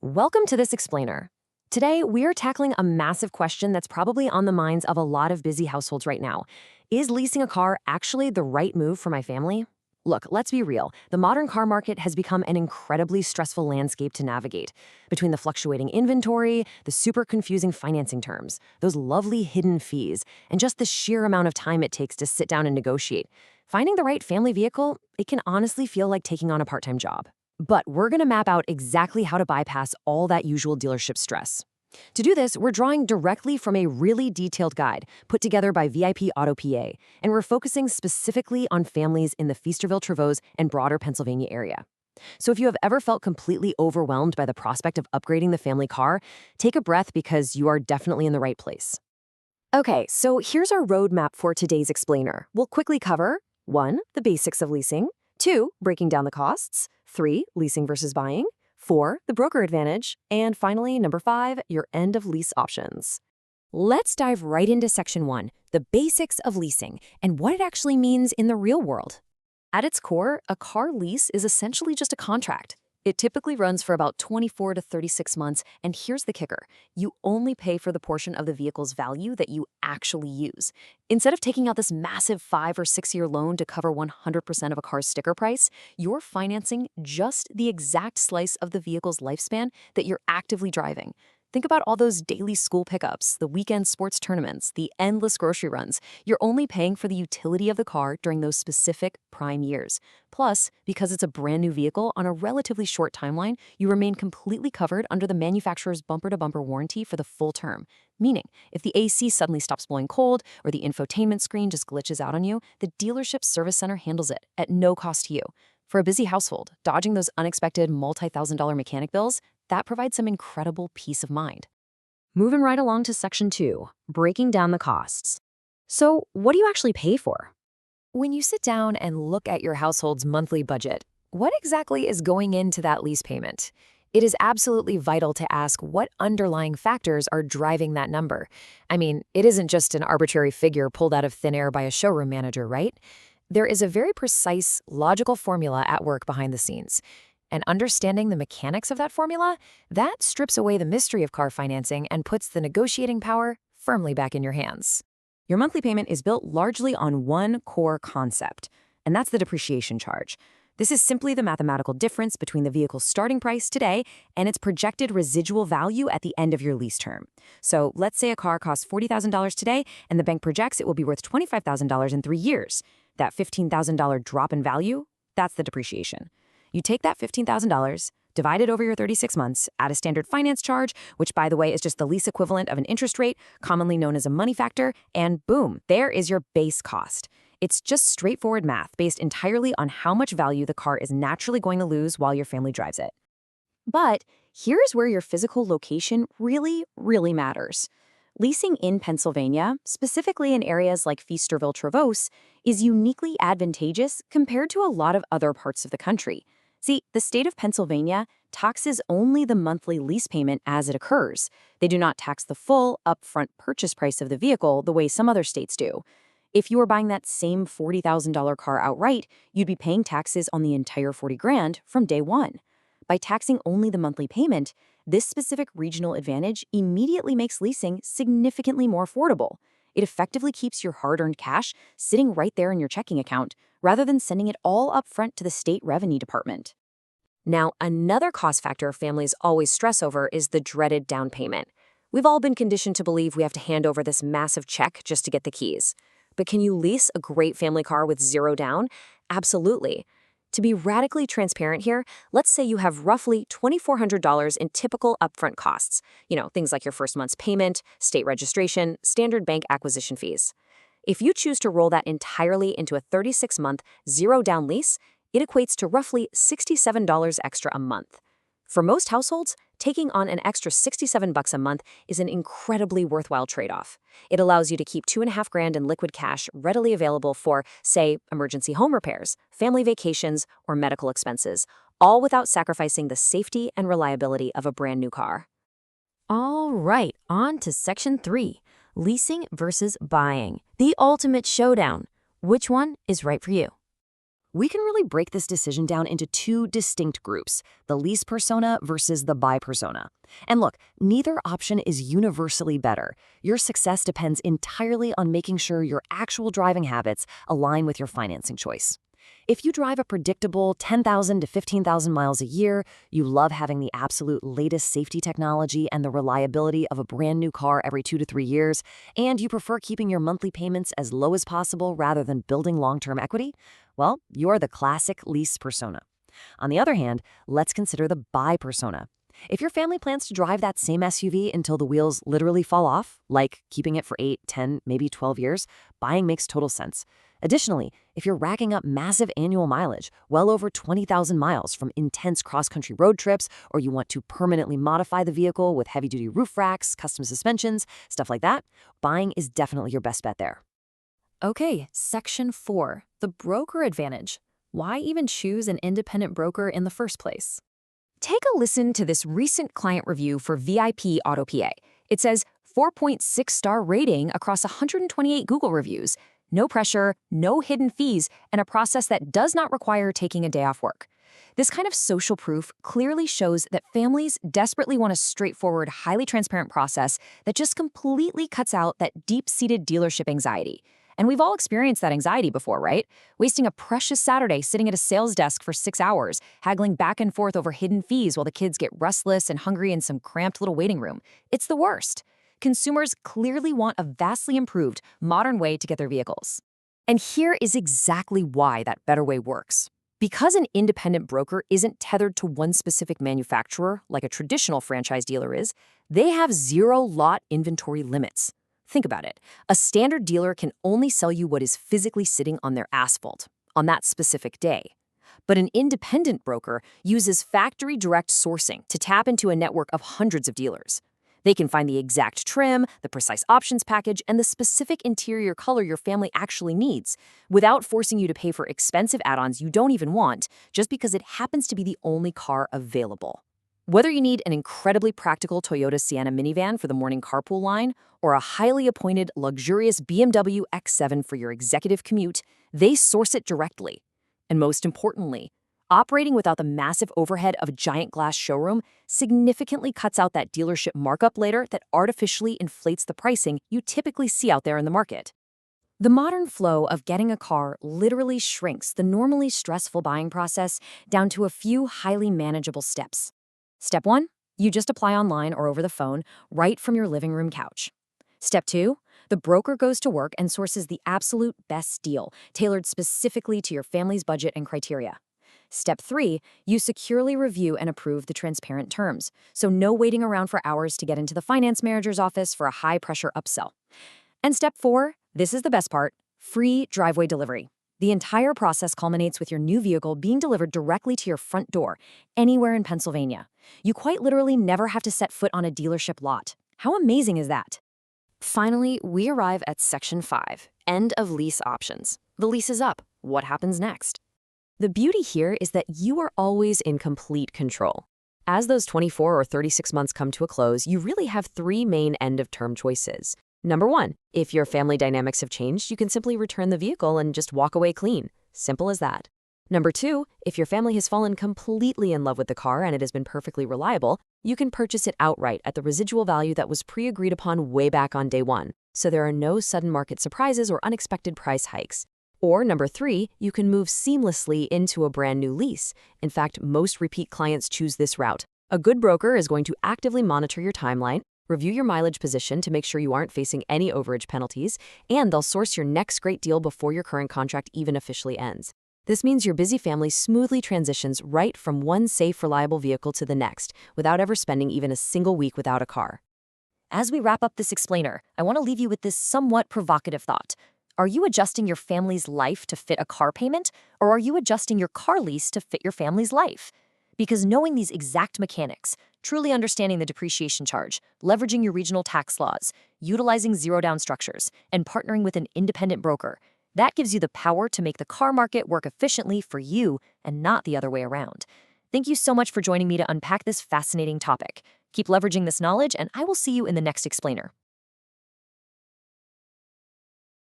Welcome to this explainer. Today, we are tackling a massive question that's probably on the minds of a lot of busy households right now. Is leasing a car actually the right move for my family? Look, let's be real. The modern car market has become an incredibly stressful landscape to navigate. Between the fluctuating inventory, the super confusing financing terms, those lovely hidden fees, and just the sheer amount of time it takes to sit down and negotiate, finding the right family vehicle, it can honestly feel like taking on a part-time job. But we're going to map out exactly how to bypass all that usual dealership stress. To do this, we're drawing directly from a really detailed guide put together by VIP Auto PA, and we're focusing specifically on families in the Feasterville, Trevose, and broader Pennsylvania area. So if you have ever felt completely overwhelmed by the prospect of upgrading the family car, take a breath because you are definitely in the right place. Okay, so here's our roadmap for today's explainer. We'll quickly cover 1. The basics of leasing, 2. Breaking down the costs, 3. Leasing versus buying, 4. The broker advantage, and finally, number 5, your end of lease options. Let's dive right into section 1, the basics of leasing and what it actually means in the real world. At its core, a car lease is essentially just a contract. It typically runs for about 24 to 36 months, and here's the kicker. You only pay for the portion of the vehicle's value that you actually use. Instead of taking out this massive 5 or 6 year loan to cover 100% of a car's sticker price, you're financing just the exact slice of the vehicle's lifespan that you're actively driving. Think about all those daily school pickups, the weekend sports tournaments, the endless grocery runs. You're only paying for the utility of the car during those specific prime years. Plus, because it's a brand new vehicle on a relatively short timeline, you remain completely covered under the manufacturer's bumper-to-bumper warranty for the full term. Meaning, if the AC suddenly stops blowing cold or the infotainment screen just glitches out on you, the dealership service center handles it at no cost to you. For a busy household, dodging those unexpected multi-thousand-dollar mechanic bills, that provides some incredible peace of mind. Moving right along to section 2, breaking down the costs. So, what do you actually pay for? When you sit down and look at your household's monthly budget, what exactly is going into that lease payment? It is absolutely vital to ask what underlying factors are driving that number. I mean, it isn't just an arbitrary figure pulled out of thin air by a showroom manager, right? There is a very precise, logical formula at work behind the scenes. And understanding the mechanics of that formula, that strips away the mystery of car financing and puts the negotiating power firmly back in your hands. Your monthly payment is built largely on one core concept, and that's the depreciation charge. This is simply the mathematical difference between the vehicle's starting price today and its projected residual value at the end of your lease term. So let's say a car costs $40,000 today, and the bank projects it will be worth $25,000 in 3 years. That $15,000 drop in value, that's the depreciation. You take that $15,000, divide it over your 36 months, add a standard finance charge, which, by the way, is just the lease equivalent of an interest rate, commonly known as a money factor, and boom, there is your base cost. It's just straightforward math based entirely on how much value the car is naturally going to lose while your family drives it. But here's where your physical location really matters. Leasing in Pennsylvania, specifically in areas like Feasterville, Trevose, is uniquely advantageous compared to a lot of other parts of the country. See, the state of Pennsylvania taxes only the monthly lease payment as it occurs. They do not tax the full, upfront purchase price of the vehicle the way some other states do. If you were buying that same $40,000 car outright, you'd be paying taxes on the entire $40,000 from day one. By taxing only the monthly payment, this specific regional advantage immediately makes leasing significantly more affordable. It effectively keeps your hard-earned cash sitting right there in your checking account, rather than sending it all up front to the state revenue department. Now, another cost factor families always stress over is the dreaded down payment. We've all been conditioned to believe we have to hand over this massive check just to get the keys. But can you lease a great family car with zero down? Absolutely. To be radically transparent here, let's say you have roughly $2,400 in typical upfront costs. Things like your first month's payment, state registration, standard bank acquisition fees. If you choose to roll that entirely into a 36-month, zero-down lease, it equates to roughly $67 extra a month. For most households, taking on an extra $67 a month is an incredibly worthwhile trade-off. It allows you to keep $2,500 in liquid cash readily available for, say, emergency home repairs, family vacations, or medical expenses, all without sacrificing the safety and reliability of a brand new car. All right, on to section 3, leasing versus buying, the ultimate showdown. Which one is right for you? We can really break this decision down into two distinct groups, the lease persona versus the buy persona. And look, neither option is universally better. Your success depends entirely on making sure your actual driving habits align with your financing choice. If you drive a predictable 10,000 to 15,000 miles a year, you love having the absolute latest safety technology and the reliability of a brand new car every 2 to 3 years, and you prefer keeping your monthly payments as low as possible rather than building long-term equity, well, you're the classic lease persona. On the other hand, let's consider the buy persona. If your family plans to drive that same SUV until the wheels literally fall off, like keeping it for 8, 10, maybe 12 years, buying makes total sense. Additionally, if you're racking up massive annual mileage, well over 20,000 miles from intense cross-country road trips, or you want to permanently modify the vehicle with heavy-duty roof racks, custom suspensions, stuff like that, buying is definitely your best bet there. Okay, Section 4, the broker advantage. Why even choose an independent broker in the first place? Take a listen to this recent client review for VIP AutoPA. It says 4.6-star rating across 128 Google reviews. No pressure, no hidden fees, and a process that does not require taking a day off work. This kind of social proof clearly shows that families desperately want a straightforward, highly transparent process that just completely cuts out that deep-seated dealership anxiety. And we've all experienced that anxiety before, right? Wasting a precious Saturday sitting at a sales desk for 6 hours, haggling back and forth over hidden fees while the kids get restless and hungry in some cramped little waiting room. It's the worst. Consumers clearly want a vastly improved, modern way to get their vehicles. And here is exactly why that better way works. Because an independent broker isn't tethered to one specific manufacturer like a traditional franchise dealer is, they have zero lot inventory limits. Think about it. A standard dealer can only sell you what is physically sitting on their asphalt on that specific day. But an independent broker uses factory direct sourcing to tap into a network of hundreds of dealers. They can find the exact trim, the precise options package, and the specific interior color your family actually needs, without forcing you to pay for expensive add-ons you don't even want, just because it happens to be the only car available. Whether you need an incredibly practical Toyota Sienna minivan for the morning carpool line, or a highly appointed, luxurious BMW X7 for your executive commute, they source it directly. And most importantly, operating without the massive overhead of a giant glass showroom significantly cuts out that dealership markup later that artificially inflates the pricing you typically see out there in the market. The modern flow of getting a car literally shrinks the normally stressful buying process down to a few highly manageable steps. Step 1, you just apply online or over the phone right from your living room couch. Step 2, the broker goes to work and sources the absolute best deal, tailored specifically to your family's budget and criteria. Step 3, you securely review and approve the transparent terms, so no waiting around for hours to get into the finance manager's office for a high-pressure upsell. And Step 4, this is the best part, free driveway delivery. The entire process culminates with your new vehicle being delivered directly to your front door, anywhere in Pennsylvania. You quite literally never have to set foot on a dealership lot. How amazing is that? Finally, we arrive at Section 5, End of Lease Options. The lease is up. What happens next? The beauty here is that you are always in complete control. As those 24 or 36 months come to a close, you really have 3 main end-of-term choices. Number 1, if your family dynamics have changed, you can simply return the vehicle and just walk away clean. Simple as that. Number 2, if your family has fallen completely in love with the car and it has been perfectly reliable, you can purchase it outright at the residual value that was pre-agreed upon way back on day 1, so there are no sudden market surprises or unexpected price hikes. Or number 3, you can move seamlessly into a brand new lease. In fact, most repeat clients choose this route. A good broker is going to actively monitor your timeline, review your mileage position to make sure you aren't facing any overage penalties, and they'll source your next great deal before your current contract even officially ends. This means your busy family smoothly transitions right from one safe, reliable vehicle to the next, without ever spending even a single week without a car. As we wrap up this explainer, I want to leave you with this somewhat provocative thought. Are you adjusting your family's life to fit a car payment, or are you adjusting your car lease to fit your family's life? Because knowing these exact mechanics, truly understanding the depreciation charge, leveraging your regional tax laws, utilizing zero-down structures, and partnering with an independent broker, that gives you the power to make the car market work efficiently for you and not the other way around. Thank you so much for joining me to unpack this fascinating topic. Keep leveraging this knowledge, and I will see you in the next explainer.